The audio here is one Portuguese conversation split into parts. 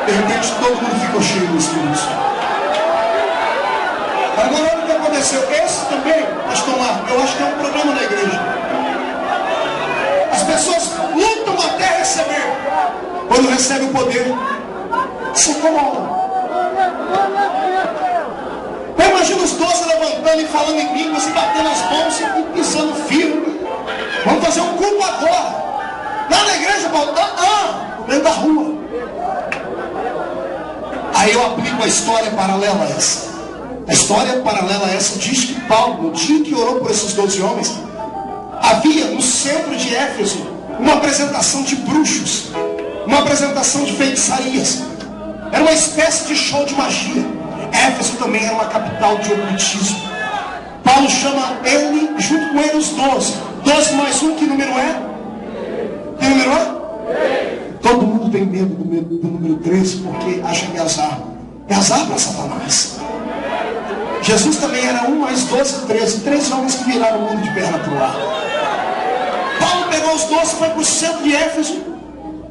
De repente todo mundo ficou cheio do Espírito Santo. Agora olha o que aconteceu. Esse também, pastor Marco, eu acho que é um problema na igreja. As pessoas lutam até receber. Quando recebe o poder, se incomoda. Eu imagino os 12 levantando e falando em línguas e batendo as mãos e pisando firme. Vamos fazer um culto agora. Lá na igreja, Paulo, no meio da rua. Aí eu aplico a história paralela a essa. A história paralela a essa diz que Paulo, no dia que orou por esses 12 homens, havia no centro de Éfeso uma apresentação de bruxos, uma apresentação de feitiçarias. Era uma espécie de show de magia. Éfeso também era uma capital de ocultismo. Paulo chama ele, junto com ele, os 12. 12 mais 1, que número é? Que número é? Todo mundo tem medo do número 13, porque acha que é azar. É azar para Satanás. Jesus também era 1 mais 12, 13. 13 homens que viraram o mundo de perna para o ar. Paulo pegou os 12 e foi para o centro de Éfeso.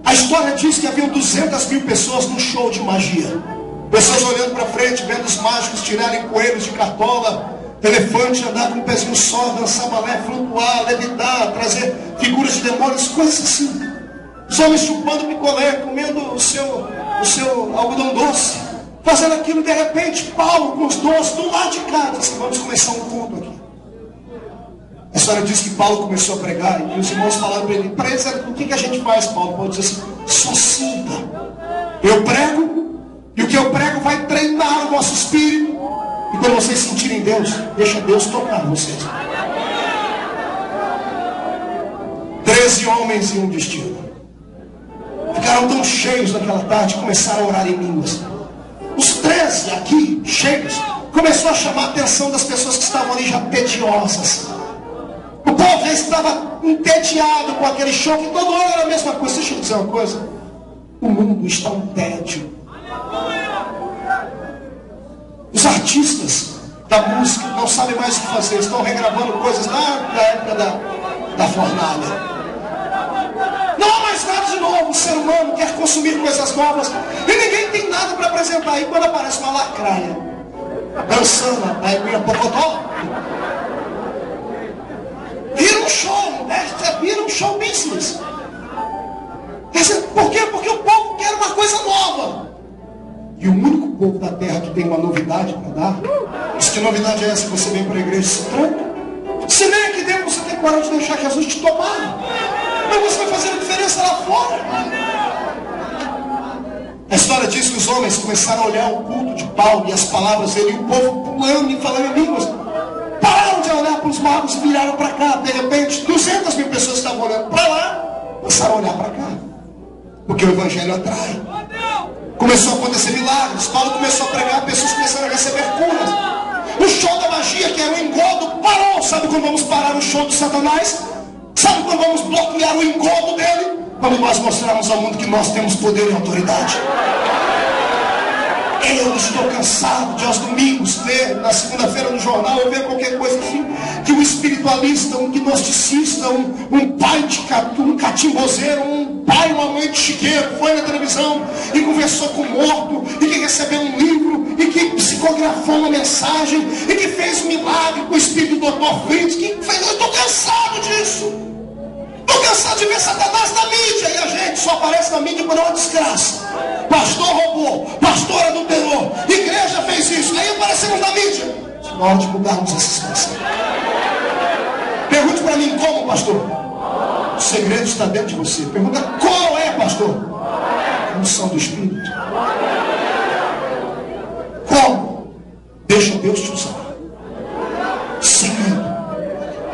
A história diz que havia 200.000 pessoas num show de magia. Pessoas olhando para frente, vendo os mágicos tirarem coelhos de cartola, elefante andar com um pezinho só, dançar balé, flutuar, levitar, trazer figuras de demônios, coisas assim. Os homens chupando picolé, comendo o seu algodão doce, fazendo aquilo. De repente, Paulo com os 12 do lado de cá disse: vamos começar um culto aqui. A história diz que Paulo começou a pregar e os irmãos falaram para ele: o que a gente faz, Paulo? Paulo diz assim: só sinta. Eu prego, e o que eu prego vai treinar o vosso espírito. E quando vocês sentirem Deus, deixa Deus tocar vocês. 13 homens e um destino. Ficaram tão cheios naquela tarde, começaram a orar em línguas. Os 13 aqui, cheios, começou a chamar a atenção das pessoas que estavam ali já tediosas. O povo já estava entediado com aquele show, que toda hora era a mesma coisa. Deixa eu dizer uma coisa: o mundo está um tédio. Os artistas da música não sabem mais o que fazer, estão regravando coisas lá da época da fornalha. Não há mais nada de novo. O ser humano quer consumir coisas novas e ninguém tem nada para apresentar. Aí quando aparece uma lacraia dançando a Eguinha Pocotó, vira um show, né? Vira um show business. Por quê? Porque o povo quer uma coisa nova. E o único povo da terra que tem uma novidade para dar, diz: que novidade é essa que você vem para a igreja e se tranca? Se nem aqui dentro você tem coragem de deixar Jesus te tomar, mas você vai fazer a diferença lá fora. A história diz que os homens começaram a olhar o culto de Paulo e as palavras dele, e o povo pulando e falando em línguas. Pararam de olhar para os magos e viraram para cá. De repente, 200.000 pessoas estavam olhando para lá, passaram a olhar para cá, porque o evangelho atrai. Começou a acontecer milagres. Paulo começou a pregar, pessoas começaram a receber curas. O show da magia, que era o engodo, parou. Sabe quando vamos parar o show de Satanás? Sabe quando vamos bloquear o engodo dele? Quando nós mostrarmos ao mundo que nós temos poder e autoridade. Eu estou cansado de aos domingos ler, na segunda-feira no jornal, ou ver qualquer coisa assim, que um espiritualista, um gnosticista, um pai de um catimbozeiro, um pai, uma mãe de chiqueiro, foi na televisão e conversou com o morto, e que recebeu um livro, e que psicografou uma mensagem, e que fez um milagre com o espírito do Dr. Fritz, que fez. Eu estou cansado disso. Estou cansado de ver Satanás na mídia, e a gente só aparece na mídia por uma desgraça. Pastor roubou, pastor adulterou, igreja fez isso, e aí aparecemos na mídia. É hora de mudarmos essa situação. Pergunte para mim: como, pastor? O segredo está dentro de você. Pergunta: qual é, pastor? A unção do Espírito. Como? Deixa Deus te usar. Seguindo.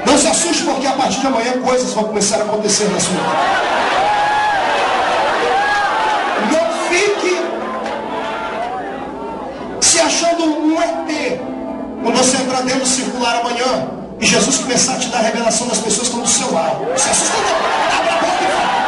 Não se assuste, porque a partir de amanhã coisas vão começar a acontecer na sua vida. Não fique se achando um ET quando você entrar dentro do circular amanhã e Jesus começar a te dar a revelação das pessoas que estão do seu lado. Não se assuste, não. Abra a boca e fala.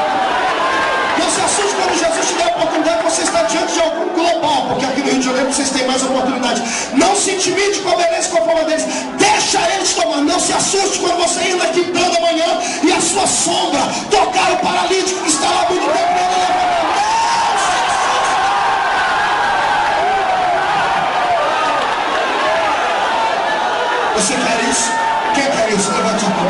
Não se assuste quando Jesus te der a oportunidade, você está diante de algum global, porque aqui no Rio de Janeiro vocês têm mais oportunidade. Não se intimide com a beleza e com a forma deles. Deixa eles tomar. Não se assuste quando você ir na quintanda amanhã e a sua sombra tocar o paralítico que está lá muito tempo. Você quer isso? Quem quer isso? Levante a mão.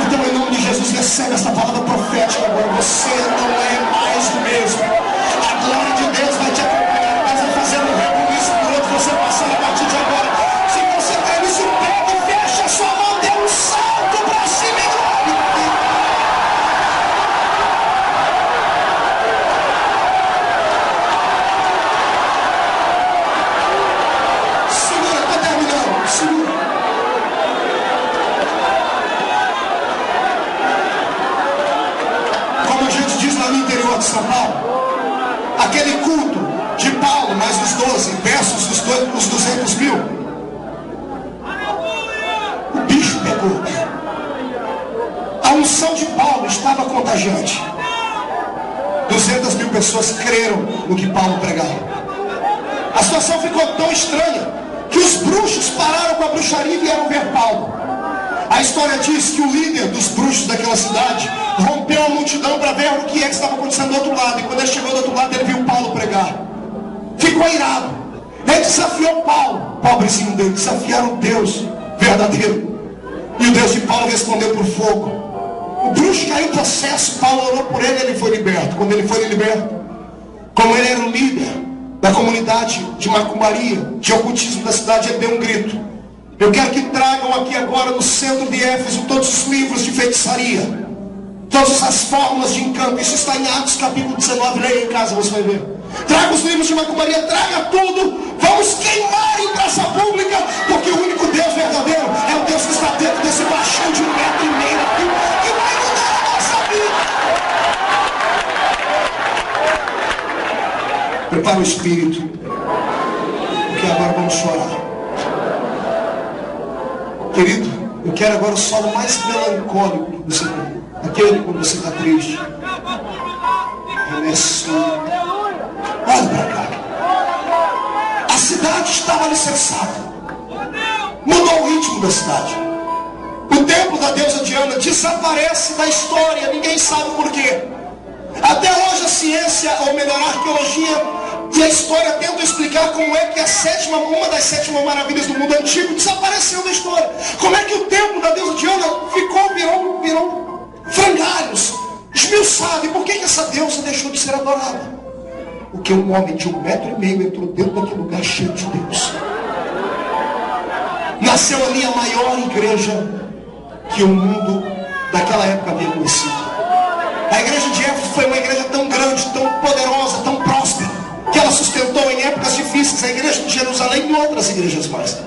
Então, em nome de Jesus, recebe essa palavra profética agora. Você não é mais o mesmo. A glória de Deus vai te acompanhar. Deus vai fazer um rebuliço por outro. Você passar a partir de agora. Se você quer isso, pega e fecha a sua mão. Dê um salto para cima e glória. Segura, estou terminando. Segura. Como a gente diz lá no interior de São Paulo, aquele culto de Paulo, mais os 12 versus os 200 mil, o bicho pegou. A unção de Paulo estava contagiante. 200 mil pessoas creram no que Paulo pregava. A situação ficou tão estranha que os bruxos pararam com a bruxaria e vieram ver Paulo. A história diz que o líder dos bruxos daquela cidade rompeu a multidão para ver o que é que estava acontecendo do outro lado. E quando ele chegou do outro lado, ele viu Paulo pregar. Ficou irado. Ele desafiou Paulo, pobrezinho dele, desafiaram o Deus verdadeiro. E o Deus de Paulo respondeu por fogo. O bruxo caiu em processo, Paulo orou por ele e ele foi liberto. Quando ele foi liberto, como ele era o líder da comunidade de macumbaria, de ocultismo da cidade, ele deu um grito. Eu quero que tragam aqui agora no centro de Éfeso todos os livros de feitiçaria, todas as fórmulas de encanto. Isso está em Atos capítulo 19, leia em casa, você vai ver. Traga os livros de macumbaria, traga tudo. Vamos queimar em praça pública, porque o único Deus verdadeiro é o Deus que está dentro desse baixão de 1,5 metro aqui, que vai mudar a nossa vida. Prepara o espírito, porque agora vamos chorar. Querido, eu quero agora o solo mais melancólico que você tem. Aquele quando você está triste. Olha para cá. A cidade estava alicerçada. Mudou o ritmo da cidade. O templo da deusa Diana desaparece da história. Ninguém sabe por quê. Até hoje a ciência, ou melhor a arqueologia e a história tentam explicar como é que uma das 7 maravilhas do mundo antigo desapareceu da história. Como é que o templo da deusa Diana virou frangalhos, esmiuçado. E por que essa deusa deixou de ser adorada? Porque um homem de 1,5 metro entrou dentro daquele lugar cheio de Deus. Nasceu ali a maior igreja que o mundo daquela época havia conhecido. A igreja de Éfeso foi uma igreja tão grande, tão poderosa, tão próspera, que ela sustentou em épocas difíceis a igreja de Jerusalém e outras igrejas mais.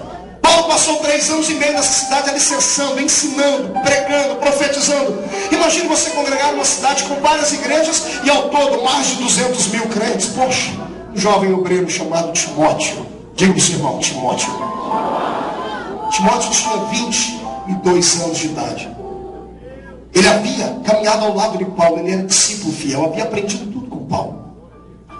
Paulo passou 3 anos e meio nessa cidade alicerçando, ensinando, pregando, profetizando. Imagine você congregar uma cidade com várias igrejas e ao todo mais de 200 mil crentes. Poxa, um jovem obreiro chamado Timóteo. Diga-me, seu irmão, Timóteo. Timóteo tinha 22 anos de idade. Ele havia caminhado ao lado de Paulo, ele era discípulo fiel, havia aprendido tudo com Paulo.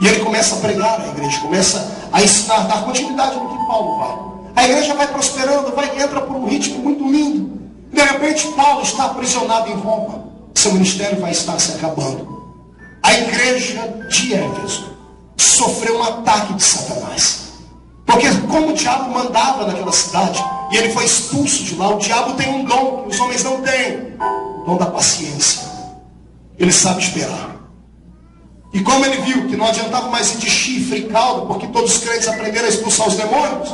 E ele começa a pregar na igreja, começa a ensinar, dar continuidade no que Paulo vai. A igreja vai prosperando, entra por um ritmo muito lindo. De repente, Paulo está aprisionado em Roma. Seu ministério vai estar se acabando. A igreja de Éfeso sofreu um ataque de Satanás. Porque como o diabo mandava naquela cidade, e ele foi expulso de lá, o diabo tem um dom que os homens não têm. O dom da paciência. Ele sabe esperar. E como ele viu que não adiantava mais ir de chifre e cauda, porque todos os crentes aprenderam a expulsar os demônios,